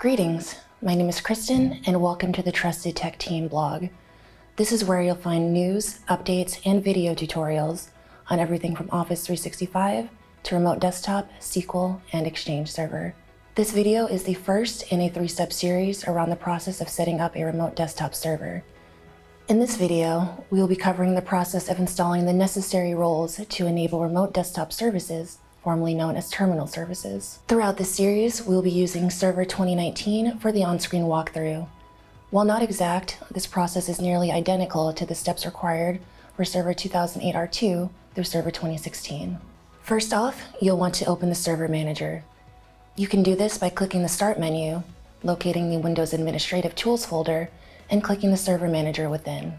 Greetings, my name is Kristen and welcome to the Trusted Tech Team blog. This is where you'll find news, updates, and video tutorials on everything from Office 365 to remote desktop, SQL, and Exchange Server. This video is the first in a 3-step series around the process of setting up a remote desktop server. In this video, we will be covering the process of installing the necessary roles to enable remote desktop services, formerly known as terminal services. Throughout this series, we'll be using Server 2019 for the on-screen walkthrough. While not exact, this process is nearly identical to the steps required for Server 2008 R2 through Server 2016. First off, you'll want to open the Server Manager. You can do this by clicking the Start menu, locating the Windows Administrative Tools folder, and clicking the Server Manager within.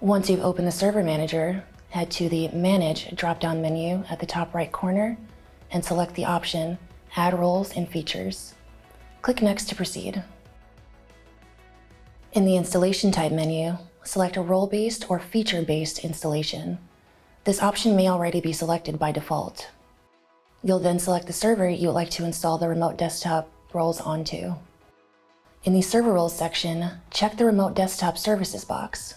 Once you've opened the Server Manager, head to the Manage drop-down menu at the top right corner and select the option Add Roles and Features. Click Next to proceed. In the Installation Type menu, select a role-based or feature-based installation. This option may already be selected by default. You'll then select the server you would like to install the remote desktop roles onto. In the Server Roles section, check the Remote Desktop Services box.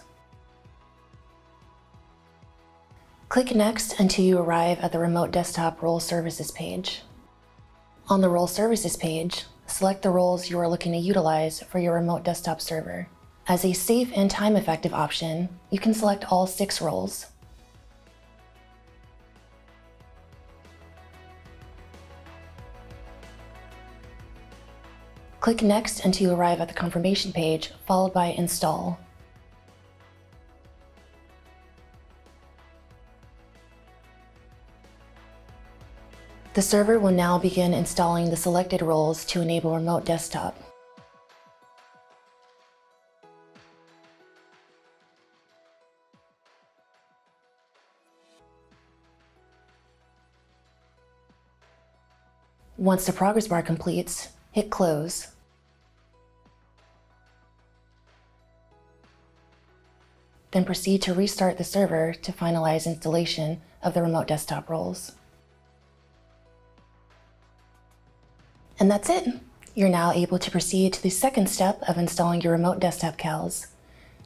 Click Next until you arrive at the Remote Desktop Role Services page. On the Role Services page, select the roles you are looking to utilize for your remote desktop server. As a safe and time-effective option, you can select all 6 roles. Click Next until you arrive at the confirmation page, followed by Install. The server will now begin installing the selected roles to enable remote desktop. Once the progress bar completes, hit Close. Then proceed to restart the server to finalize installation of the remote desktop roles. And that's it. You're now able to proceed to the second step of installing your remote desktop CALs.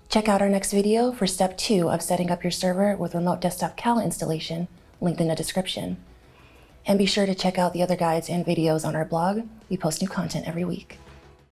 Check out our next video for step 2 of setting up your server with remote desktop CAL installation, linked in the description. And be sure to check out the other guides and videos on our blog. We post new content every week.